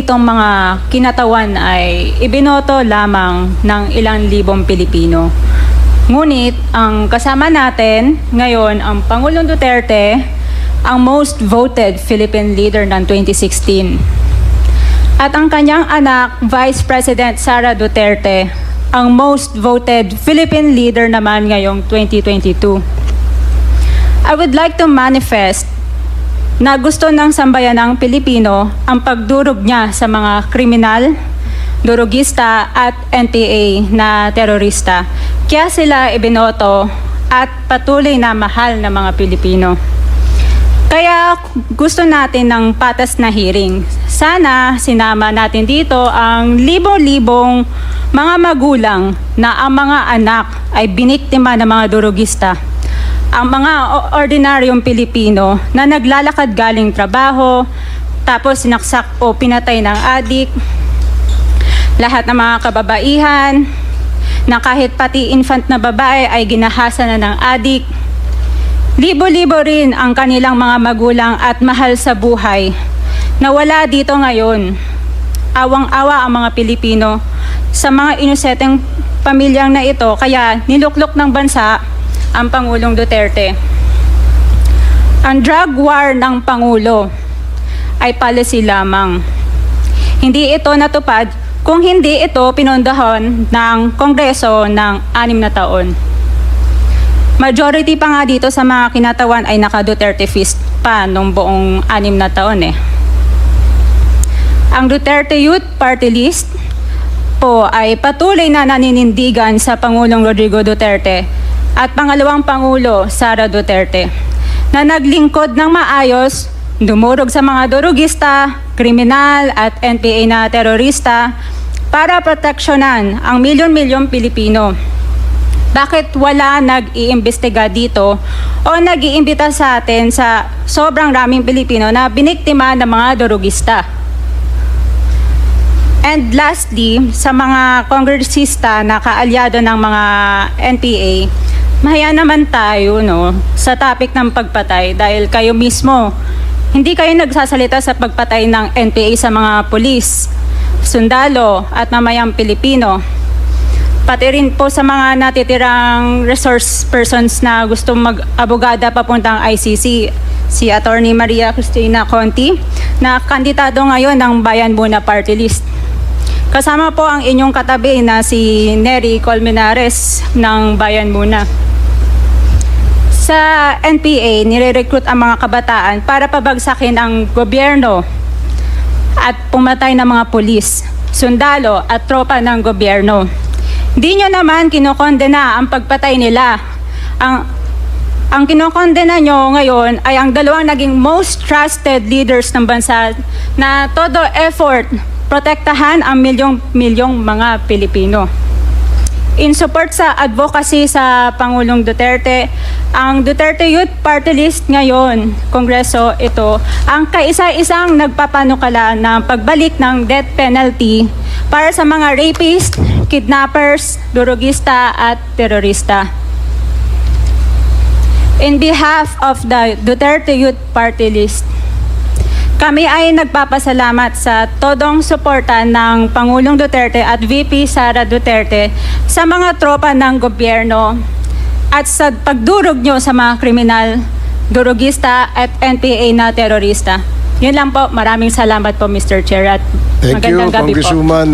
Itong mga kinatawan ay ibinoto lamang ng ilang libong Pilipino. Ngunit ang kasama natin ngayon ang Pangulong Duterte, ang most voted Philippine leader ng 2016. At ang kanyang anak, Vice President Sara Duterte, ang most voted Philippine leader naman ngayong 2022. I would like to manifest na gusto ng sambayanang Pilipino ang pagdurog niya sa mga kriminal, durugista at NPA na terorista. Kaya sila ibinoto at patuloy na mahal ng mga Pilipino. Kaya gusto natin ng patas na hearing. Sana sinama natin dito ang libo-libong mga magulang na ang mga anak ay biniktima ng mga durugista. Ang mga ordinaryong Pilipino na naglalakad galing trabaho, tapos sinaksak o pinatay ng adik, lahat ng mga kababaihan, na kahit pati infant na babae ay ginahasa na ng adik. Libo-libo rin ang kanilang mga magulang at mahal sa buhay na wala dito ngayon. Awang-awa ang mga Pilipino sa mga inosenteng pamilyang na ito, kaya niluklok ng bansa ang Pangulong Duterte. Ang drug war ng Pangulo ay policy lamang. Hindi ito natupad kung hindi ito pinondohan ng Kongreso ng 6 na taon. Majority pa nga dito sa mga kinatawan ay naka-Duterte fist pa nung buong 6 na taon eh. Ang Duterte Youth Party List po ay patuloy na naninindigan sa Pangulong Rodrigo Duterte at pangalawang Pangulo, Sara Duterte, na naglingkod ng maayos, dumurog sa mga durugista, kriminal at NPA na terorista para proteksyonan ang milyon-milyong Pilipino. Bakit wala nag-iimbestiga dito o nag-iimbita sa atin sa sobrang raming Pilipino na biniktima ng mga durugista? And lastly, sa mga kongresista na kaalyado ng mga NPA, mahaya naman tayo sa topic ng pagpatay dahil kayo mismo, hindi kayo nagsasalita sa pagpatay ng NPA sa mga pulis, sundalo at mamayang Pilipino. Pati rin po sa mga natitirang resource persons na gusto mag-abogada papuntang ICC, si Attorney Maria Cristina Conti, na kandidato ngayon ng Bayan Muna Party List. Kasama po ang inyong katabi na si Nery Colmenares ng Bayan Muna. Sa NPA, nire-recruit ang mga kabataan para pabagsakin ang gobyerno at pumatay ng mga pulis, sundalo at tropa ng gobyerno. Di nyo naman kinokondena ang pagpatay nila. Ang kinokondena nyo ngayon ay ang dalawang naging most trusted leaders ng bansa na todo effort protektahan ang milyong-milyong mga Pilipino. In support sa advocacy sa Pangulong Duterte, ang Duterte Youth Party List ngayon, Kongreso, ito ang kaisa-isang nagpapanukala ng pagbalik ng death penalty para sa mga rapist, kidnappers, durugista at terorista. In behalf of the Duterte Youth Party List, kami ay nagpapasalamat sa todong suporta ng Pangulong Duterte at VP Sara Duterte sa mga tropa ng gobyerno at sa pagdurog nyo sa mga kriminal, durugista at NPA na terorista. Yun lang po. Maraming salamat po, Mr. Chair, at magandang gabi po. Thank you, Congresswoman.